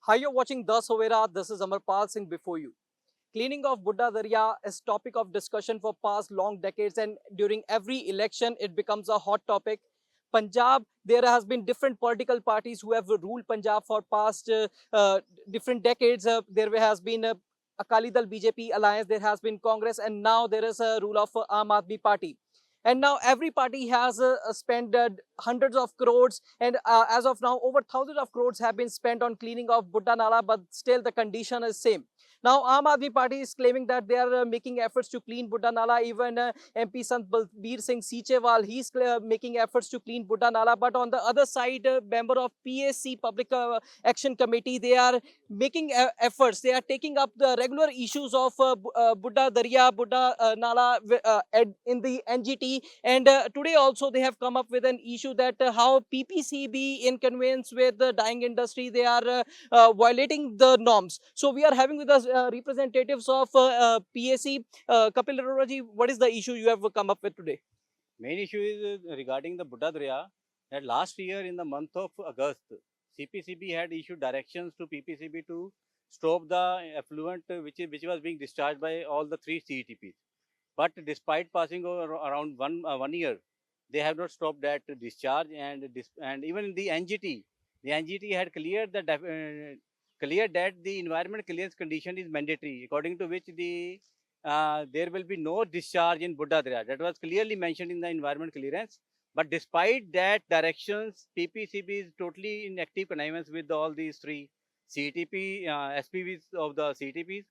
Hi, you're watching The Sovera. This is Amarpal Singh before you. Cleaning of Buddha Darya is topic of discussion for past long decades, and during every election, it becomes a hot topic. Punjab, there has been different political parties who have ruled Punjab for past different decades. There has been a Akali Dal BJP alliance, there has been Congress, and now there is a rule of Aam Aadmi Party. And now every party has spent hundreds of crores, and as of now over thousands of crores have been spent on cleaning of Buddha Nala, but still the condition is same. Now Aam Aadmi Party is claiming that they are making efforts to clean Buddha Nala. Even MP Sant Balbir Singh Seechewal, he's making efforts to clean Buddha Nala. But on the other side, member of PAC Public Action Committee, they are making efforts. They are taking up the regular issues of Buddha Darya, Buddha Nala in the NGT. And today also they have come up with an issue that how PPCB in conveyance with the dyeing industry, they are violating the norms. So we are having with us representatives of PAC. Kapil Arora ji, what is the issue you have come up with today? Main issue is regarding the Buddha Darya that last year in the month of August, CPCB had issued directions to PPCB to stop the effluent which was being discharged by all the three CETPs. But despite passing over around 1 year, they have not stopped that discharge, and even in the NGT had cleared that the environment clearance condition is mandatory, according to which there will be no discharge in Buddha Darya. That was clearly mentioned in the environment clearance. But despite that directions, PPCB is totally in active connivance with all these three CTP SPVs of the CTPs,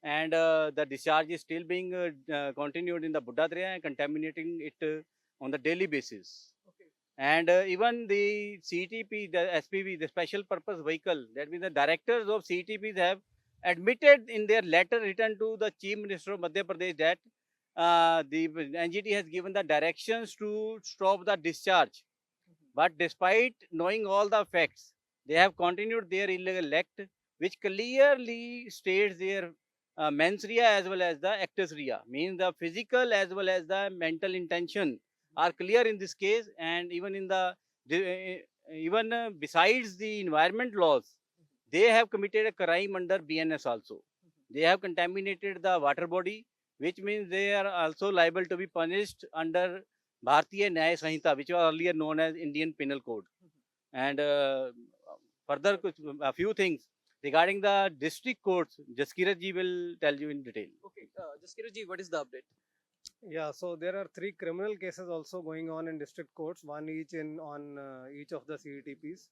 and the discharge is still being continued in the Buddha Darya and contaminating it on the daily basis. Okay. And even the CTP, the SPV, the special purpose vehicle, that means the directors of CTPs have admitted in their letter written to the Chief Minister of Madhya Pradesh that the NGT has given the directions to stop the discharge. But despite knowing all the facts, they have continued their illegal act, which clearly states their mens rea as well as the actus rea, means the physical as well as the mental intention are clear in this case. And even in even besides the environment laws, they have committed a crime under BNS also. They have contaminated the water body, which means they are also liable to be punished under Bharatiya Nyaya Sanhita, which was earlier known as Indian Penal Code. And further, a few things regarding the district courts, Jaskirat ji will tell you in detail. Okay, Jaskirat ji, what is the update? Yeah, so there are three criminal cases also going on in district courts, one each in on each of the CETPs,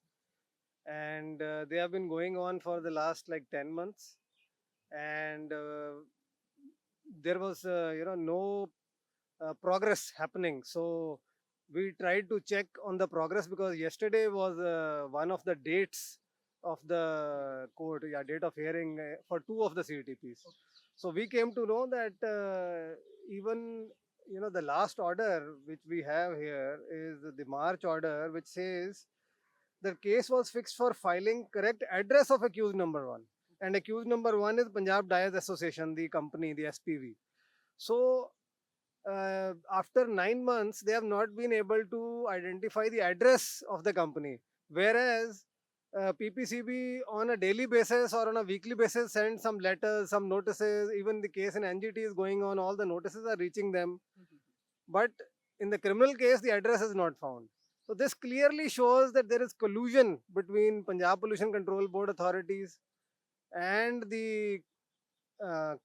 and they have been going on for the last like 10 months, and there was no progress happening. So we tried to check on the progress because yesterday was one of the dates of the court, yeah, date of hearing for two of the CETPs. So we came to know that even the last order which we have here is the March order, which says the case was fixed for filing correct address of accused number one, and accused number one is Punjab Dyers Association, the company, the SPV. So after 9 months, they have not been able to identify the address of the company, whereas PPCB on a daily basis or on a weekly basis send some letters, some notices. Even the case in NGT is going on, all the notices are reaching them. But in the criminal case, the address is not found. So this clearly shows that there is collusion between Punjab Pollution Control Board authorities and the uh,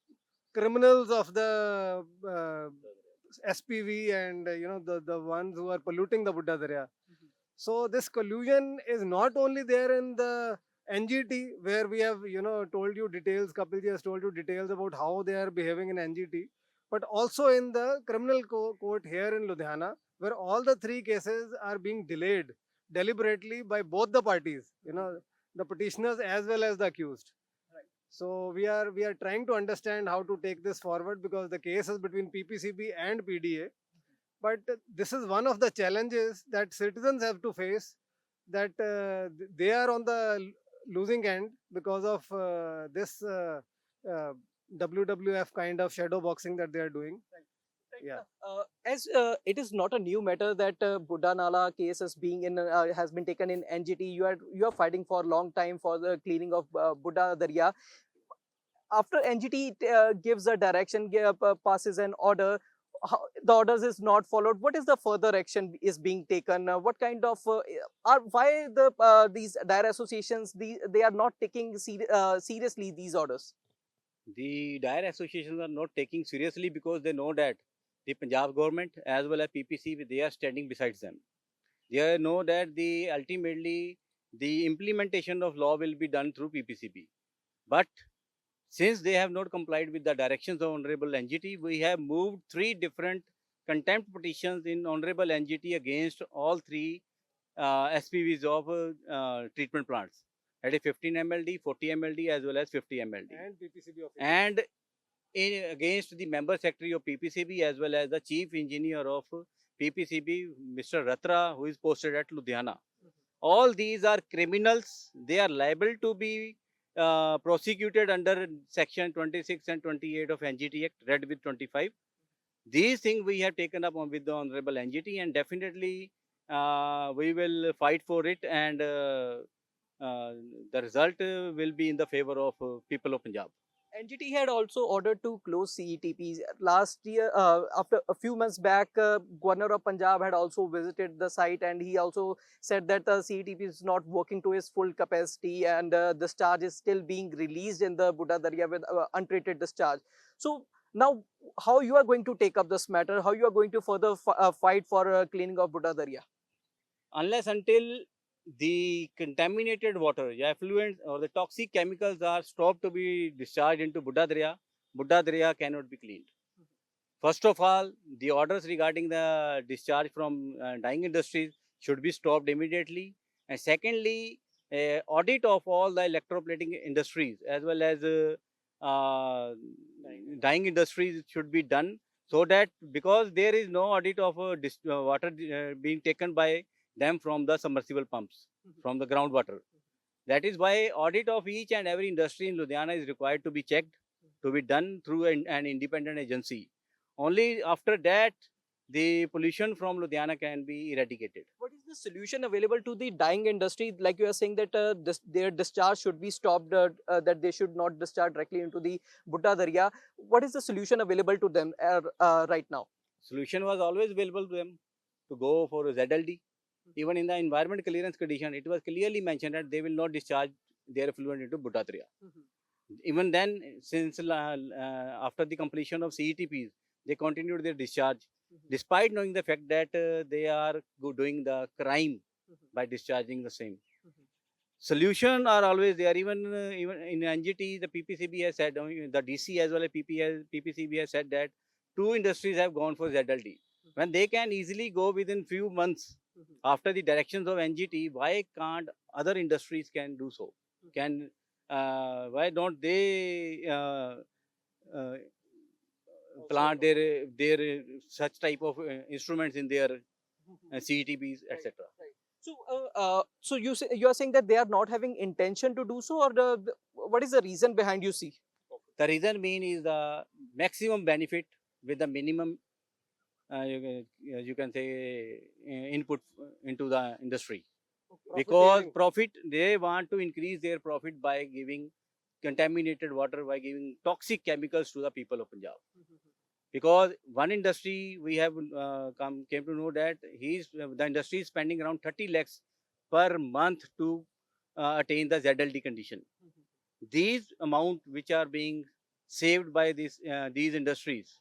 criminals of the SPV, and the ones who are polluting the Buddha Darya. So this collusion is not only there in the NGT, where we have told you details. Kapilji has told you details about how they are behaving in NGT, but also in the criminal court here in Ludhiana, where all the three cases are being delayed deliberately by both the parties. The petitioners as well as the accused. So we are trying to understand how to take this forward, because the case is between PPCB and PDA. But this is one of the challenges that citizens have to face, that they are on the losing end because of this WWF kind of shadow boxing that they are doing. Yeah. As it is not a new matter that Buddha Nala case is being in has been taken in NGT. You are fighting for a long time for the cleaning of Buddha Darya. After NGT gives a direction, passes an order, the orders is not followed. What is the further action is being taken? What kind of are why these dire associations they are not taking seriously these orders? The dire associations are not taking seriously because they know that the Punjab government as well as PPC, they are standing besides them. They know that the ultimately the implementation of law will be done through PPCB. But since they have not complied with the directions of Honorable NGT, we have moved 3 different contempt petitions in Honorable NGT against all 3 SPVs of treatment plants. That is 15 MLD, 40 MLD as well as 50 MLD. And PPCB officer. And against the member secretary of PPCB as well as the chief engineer of PPCB, Mr. Ratra, who is posted at Ludhiana. All these are criminals. They are liable to be prosecuted under section 26 and 28 of NGT Act, read with 25. These things we have taken up with the Honorable NGT, and definitely we will fight for it, and the result will be in the favor of people of Punjab. NGT had also ordered to close CETPs. Last year, after a few months back, Governor of Punjab had also visited the site and he also said that the CETP is not working to its full capacity and discharge is still being released in the Buddha Darya with untreated discharge. So now, how you are going to take up this matter? How you are going to further fight for cleaning of Buddha Darya? Unless until the contaminated water, the effluent or the toxic chemicals are stopped to be discharged into Buddha Darya cannot be cleaned. First of all, the orders regarding the discharge from dyeing industries should be stopped immediately. And secondly, audit of all the electroplating industries as well as dyeing industries should be done, so that because there is no audit of water being taken by them from the submersible pumps, from the groundwater. That is why audit of each and every industry in Ludhiana is required to be checked, to be done through an independent agency. Only after that, the pollution from Ludhiana can be eradicated. What is the solution available to the dyeing industry? Like you are saying that their discharge should be stopped, that they should not discharge directly into the Buddha Darya. What is the solution available to them right now? Solution was always available to them to go for ZLD. Even in the environment clearance condition, it was clearly mentioned that they will not discharge their effluent into Buddha Darya. Even then, since after the completion of CETPs, they continued their discharge, despite knowing the fact that they are doing the crime by discharging the same. Solution are always there. Even in NGT, the PPCB has said, the DC as well as PPCB has said that 2 industries have gone for ZLD. When they can easily go within few months after the directions of NGT, why can't other industries can do so? Can why don't they plant their such type of instruments in their CETPs, etc. So you are saying that they are not having intention to do so, or what is the reason behind you see? The reason being is the maximum benefit with the minimum you can say input into the industry. Because profit, they want to increase their profit by giving contaminated water, by giving toxic chemicals to the people of Punjab. Because one industry we have came to know that the industry is spending around 30 lakhs per month to attain the ZLD condition. These amount which are being saved by these industries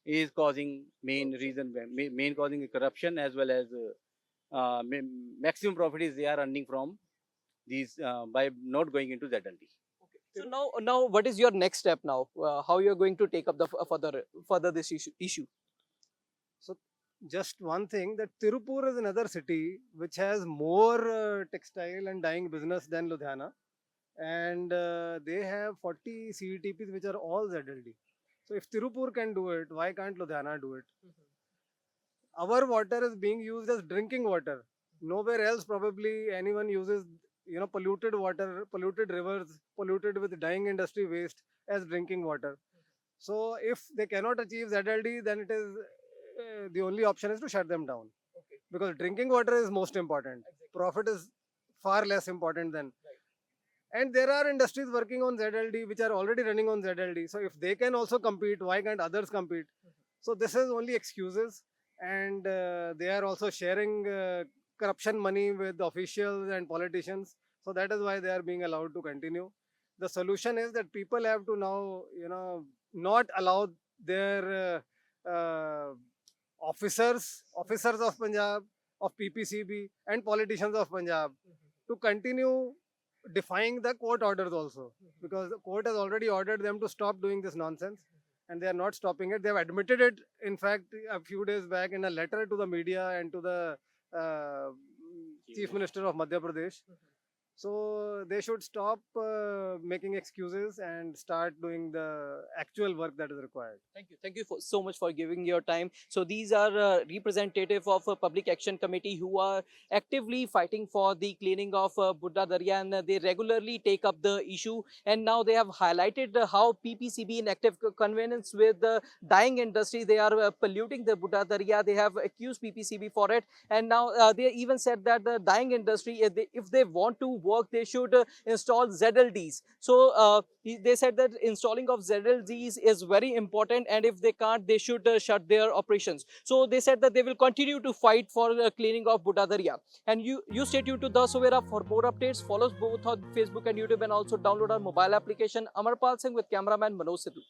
is causing main causing corruption, as well as maximum profit is they are earning from these by not going into ZLD. So now, what is your next step now? How you are going to take up the further this issue? So just one thing, that Tirupur is another city which has more textile and dyeing business than Ludhiana, and they have 40 CETPs which are all ZLD. So if Tirupur can do it, why can't Ludhiana do it? Our water is being used as drinking water. Nowhere else probably anyone uses polluted water, polluted rivers, polluted with dyeing industry waste as drinking water. So if they cannot achieve ZLD, then it is the only option is to shut them down. Okay. Because drinking water is most important. Profit is far less important than. And there are industries working on ZLD which are already running on ZLD. So if they can also compete, why can't others compete? So this is only excuses, and they are also sharing corruption money with officials and politicians. So that is why they are being allowed to continue. The solution is that people have to now, not allow their officers of Punjab, of PPCB, and politicians of Punjab to continue defying the court orders also, because the court has already ordered them to stop doing this nonsense, and they are not stopping it. They have admitted it, in fact, a few days back in a letter to the media and to the Chief Minister of Madhya Pradesh. So they should stop making excuses and start doing the actual work that is required. Thank you. Thank you so much for giving your time. So these are representative of a public action committee who are actively fighting for the cleaning of Buddha Darya, and they regularly take up the issue. And now they have highlighted how PPCB in active convenience with the dyeing industry, they are polluting the Buddha Darya. They have accused PPCB for it. And now they even said that the dyeing industry, if they want to work, they should install ZLDs. So they said that installing of ZLDs is very important, and if they can't, they should shut their operations. So they said that they will continue to fight for the cleaning of Buddha Darya. And you stay tuned to The Savera for more updates. Follow us both on Facebook and YouTube, and also download our mobile application. Amarpal Singh with cameraman Manoj Sidhu.